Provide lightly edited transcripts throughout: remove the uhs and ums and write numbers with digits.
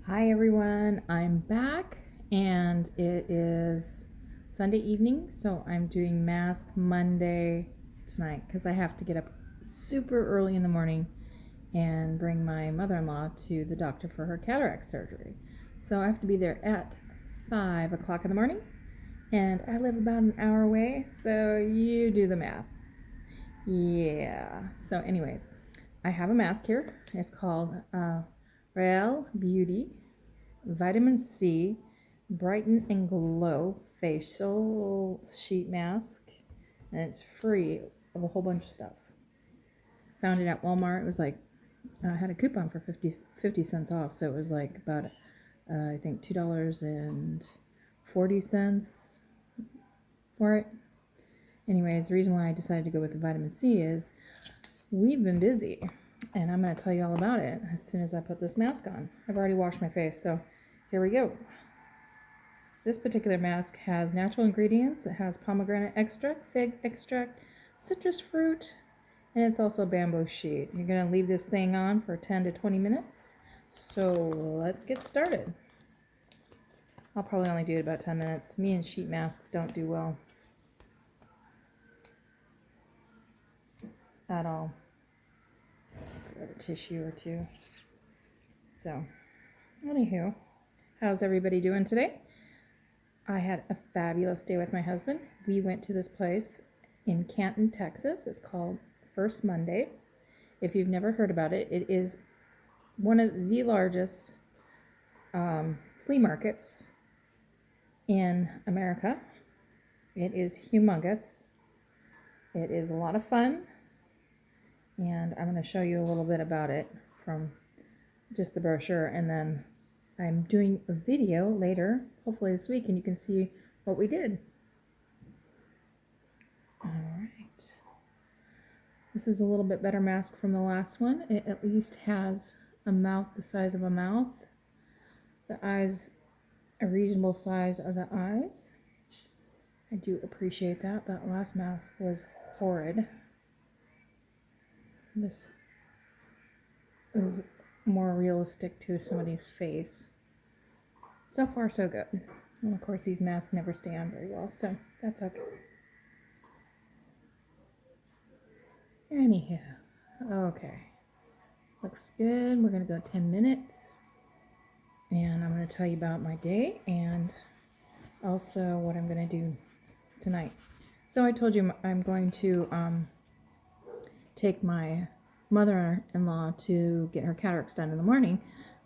Hi everyone, I'm back and it is Sunday evening, so I'm doing Mask Monday tonight because I have to get up super early in the morning and bring my mother-in-law to the doctor for her cataract surgery. So I have to be there at 5 o'clock in the morning, and I live about an hour away, so you do the math. Yeah, so anyways, I have a mask here. It's called Real Beauty Vitamin C Brighten and Glow Facial Sheet Mask, and it's free of a whole bunch of stuff. Found it at Walmart. It was like, I had a coupon for 50 cents off, so it was like about, I think $2.40 for it. Anyways, the reason why I decided to go with the vitamin C is we've been busy, and I'm going to tell you all about it as soon as I put this mask on. I've already washed my face, so here we go. This particular mask has natural ingredients. It has pomegranate extract, fig extract, citrus fruit, and it's also a bamboo sheet. You're going to leave this thing on for 10 to 20 minutes. So let's get started. I'll probably only do it about 10 minutes. Me and sheet masks don't do well at all. Grab a tissue or two. So, anywho, how's everybody doing today? I had a fabulous day with my husband. We went to this place in Canton, Texas. It's called First Mondays. If you've never heard about it, it is one of the largest flea markets in America. It is humongous. It is a lot of fun, and I'm going to show you a little bit about it from just the brochure, and then I'm doing a video later, hopefully this week, and you can see what we did. All right. This is a little bit better mask from the last one. It at least has a mouth the size of a mouth. The eyes, a reasonable size of the eyes. I do appreciate that. That last mask was horrid. This is more realistic to somebody's face. So far, so good. And of course, these masks never stay on very well, so that's okay. Anyhow, okay. Looks good. We're going to go 10 minutes. And I'm going to tell you about my day and also what I'm going to do tonight. So I told you I'm going to take my mother-in-law to get her cataracts done in the morning,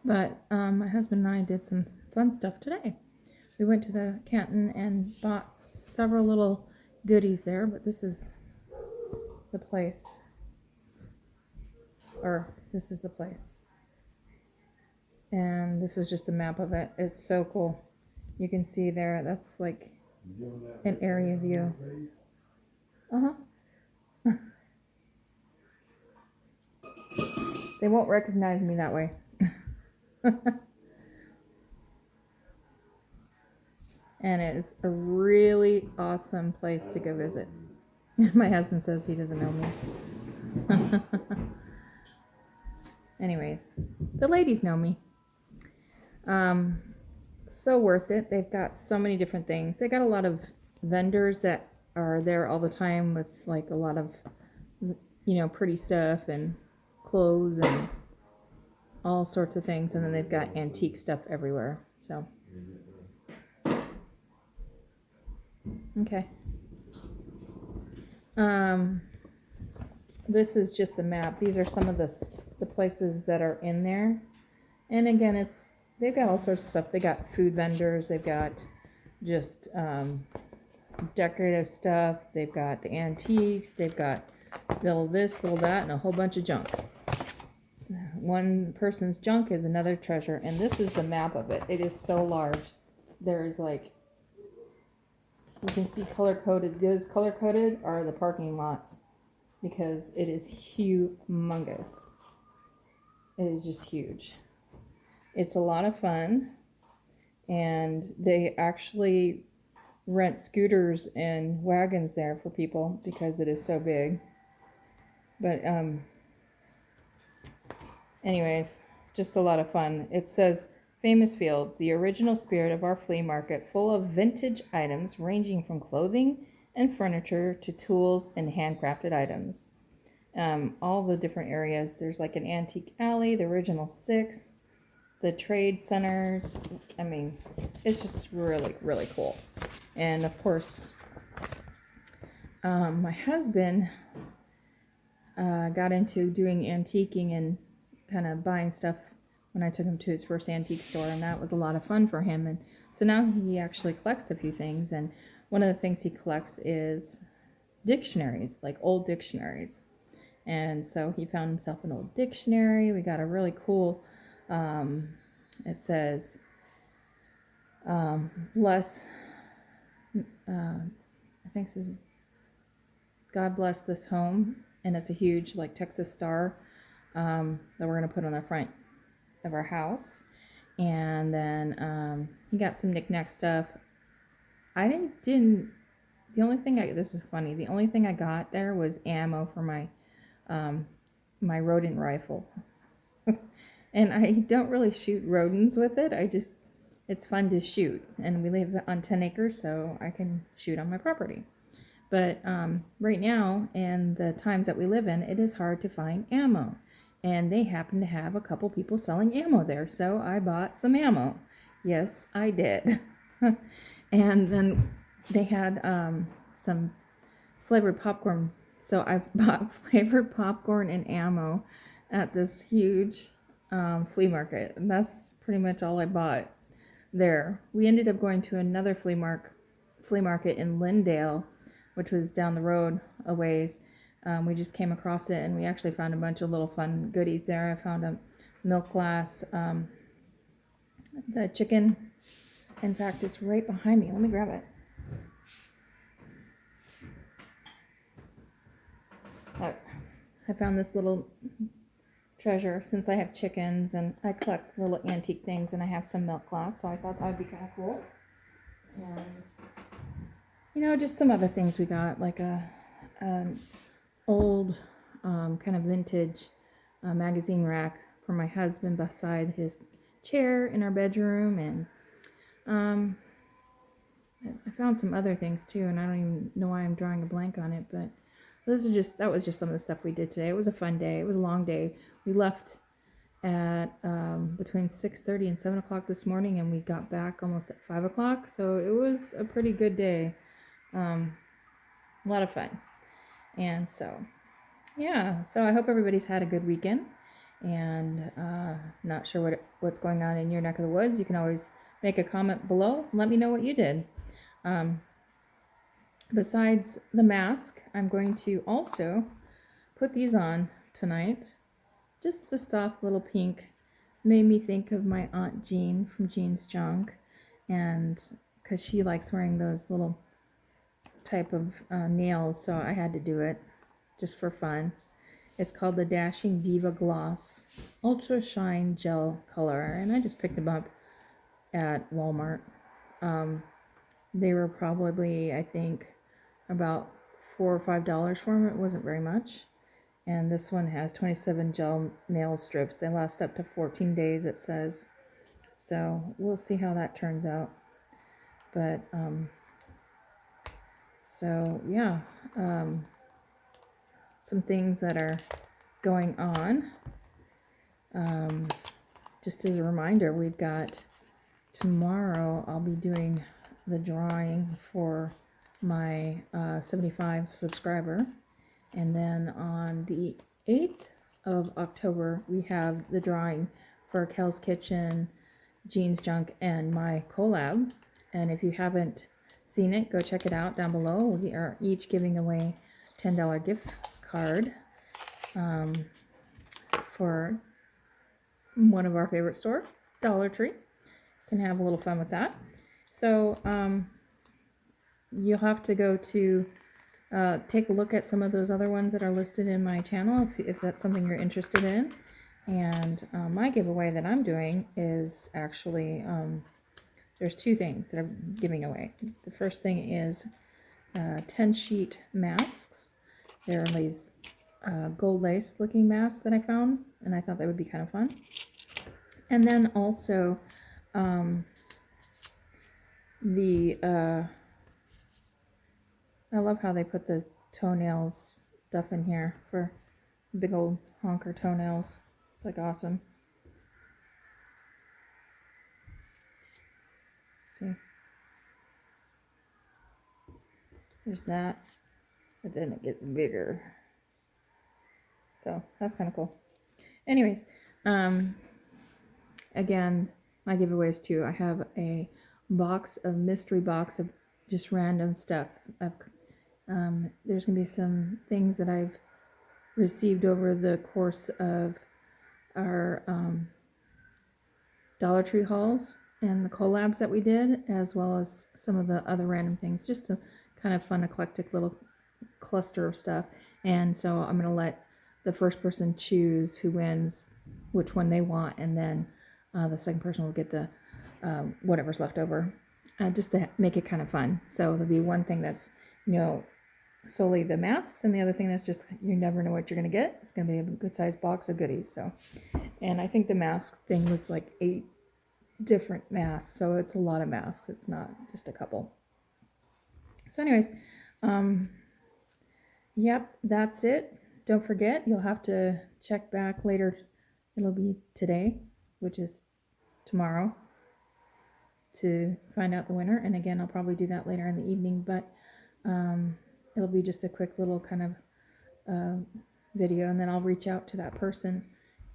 but my husband and I did some fun stuff today. We went to the Canton and bought several little goodies there, but this is the place, and this is just the map of it. It's so cool. You can see there, that's like an area view. They won't recognize me that way. And it's a really awesome place to go visit. My husband says he doesn't know me. Anyways, the ladies know me. So worth it. They've got so many different things. They got a lot of vendors that are there all the time with like a lot of, pretty stuff and clothes and all sorts of things, and then they've got antique stuff everywhere. So okay, this is just the map. These are some of the places that are in there, and again, they've got all sorts of stuff. They got food vendors, they've got just decorative stuff, they've got the antiques, they've got little this, little that, and a whole bunch of junk. So one person's junk is another treasure, and this is the map of it. It is so large. There's like, you can see color-coded. Those color-coded are the parking lots because it is humongous. It is just huge. It's a lot of fun, and they actually rent scooters and wagons there for people because it is so big. But anyways, just a lot of fun. It says, Famous Fields, the original spirit of our flea market, full of vintage items ranging from clothing and furniture to tools and handcrafted items. All the different areas. There's like an antique alley, the original 6, the trade centers. I mean, it's just really, really cool. And of course, my husband got into doing antiquing and kind of buying stuff when I took him to his first antique store, and that was a lot of fun for him. And so now he actually collects a few things, and one of the things he collects is dictionaries, like old dictionaries. And so he found himself an old dictionary. We got a really cool, it says, bless, I think it says, God bless this home. And it's a huge, like, Texas star that we're going to put on the front of our house. And then he got some knick-knack stuff. I didn't the only thing this is funny, the only thing I got there was ammo for my my rodent rifle. And I don't really shoot rodents with it. It's fun to shoot, and we live on 10 acres, so I can shoot on my property. But right now, in the times that we live in, it is hard to find ammo. And they happen to have a couple people selling ammo there, so I bought some ammo. Yes, I did. And then they had some flavored popcorn. So I bought flavored popcorn and ammo at this huge flea market. And that's pretty much all I bought there. We ended up going to another flea market in Lindale, which was down the road a ways. We just came across it, and we actually found a bunch of little fun goodies there. I found a milk glass, the chicken. In fact, it's right behind me. Let me grab it. I found this little treasure since I have chickens and I collect little antique things, and I have some milk glass, so I thought that would be kind of cool. And just some other things we got, like an old kind of vintage magazine rack for my husband beside his chair in our bedroom, and I found some other things too, and I don't even know why I'm drawing a blank on it, but that was just some of the stuff we did today. It was a fun day. It was a long day. We left at between 6:30 and 7 o'clock this morning, and we got back almost at 5 o'clock, so it was a pretty good day. A lot of fun. And so I hope everybody's had a good weekend, and not sure what's going on in your neck of the woods. You can always make a comment below and let me know what you did. Besides the mask, I'm going to also put these on tonight. Just a soft little pink. Made me think of my Aunt Jean from Jean's Junk, and because she likes wearing those little type of nails, so I had to do it just for fun. It's called the Dashing Diva Gloss Ultra Shine Gel Color, and I just picked them up at Walmart. They were probably, I think, about $4 or $5 for them. It wasn't very much. And this one has 27 gel nail strips. They last up to 14 days, it says. So we'll see how that turns out. But some things that are going on. Just as a reminder, we've got tomorrow, I'll be doing the drawing for my 75 subscriber. And then on the 8th of October, we have the drawing for Kel's Kitchen, Jean's Junk, and my collab. And if you haven't seen it, go check it out down below. We are each giving away a $10 gift card for one of our favorite stores, Dollar Tree. Can have a little fun with that. So you'll have to go to take a look at some of those other ones that are listed in my channel if that's something you're interested in. And my giveaway that I'm doing is actually, there's two things that I'm giving away. The first thing is 10 sheet masks. They're these gold lace looking mask that I found, and I thought that would be kind of fun. And then also I love how they put the toenails stuff in here for big old honker toenails. It's like awesome. See, there's that, but then it gets bigger. So that's kind of cool. Anyways, again, my giveaways too. I have a mystery box of just random stuff. There's gonna be some things that I've received over the course of our Dollar Tree hauls and the collabs that we did, as well as some of the other random things, just a kind of fun, eclectic little cluster of stuff. And so I'm gonna let the first person choose who wins, which one they want, and then the second person will get the whatever's left over, just to make it kind of fun. So there'll be one thing that's, solely the masks, and the other thing that's just, you never know what you're gonna get. It's gonna be a good sized box of goodies. So, and I think the mask thing was like 8 different masks, so it's a lot of masks. It's not just a couple. So anyways, yep, that's it. Don't forget, you'll have to check back later. It'll be today, which is tomorrow, to find out the winner. And again, I'll probably do that later in the evening, but it'll be just a quick little kind of video, and then I'll reach out to that person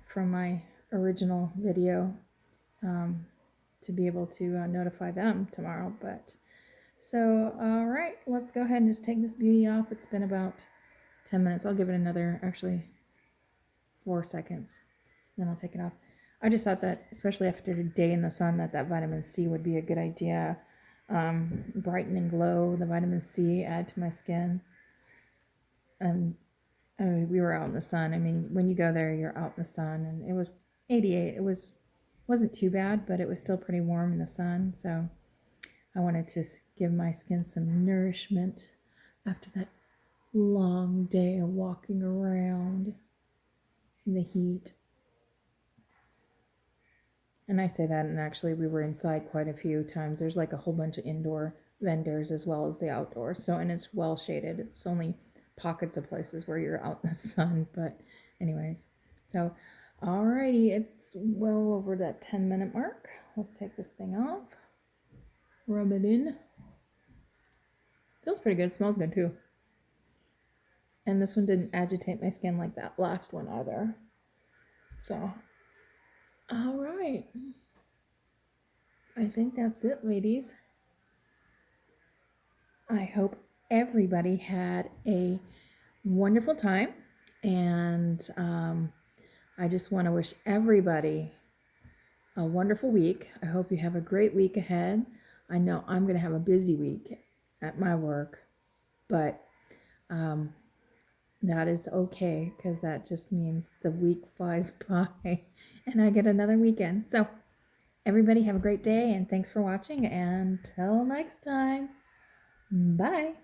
from my original video to be able to notify them tomorrow. But so, all right, let's go ahead and just take this beauty off. It's been about 10 minutes. I'll give it another, actually 4 seconds, then I'll take it off. I just thought that, especially after a day in the sun, that vitamin C would be a good idea. Brighten and glow, the vitamin C, add to my skin. I mean, we were out in the sun. I mean, when you go there, you're out in the sun, and it was 88. It wasn't too bad, but it was still pretty warm in the sun. So I wanted to give my skin some nourishment after that long day of walking around in the heat. And I say that, and actually we were inside quite a few times. There's like a whole bunch of indoor vendors as well as the outdoor. So, and it's well shaded. It's only pockets of places where you're out in the sun. But anyways, so alrighty, it's well over that 10-minute mark. Let's take this thing off. Rub it in. Feels pretty good. Smells good too. And this one didn't agitate my skin like that last one either. So, all right. I think that's it, ladies. I hope everybody had a wonderful time. And I just want to wish everybody a wonderful week. I hope you have a great week ahead. I know I'm going to have a busy week at my work, but that is okay, because that just means the week flies by and I get another weekend. So everybody have a great day, and thanks for watching. Until next time, bye.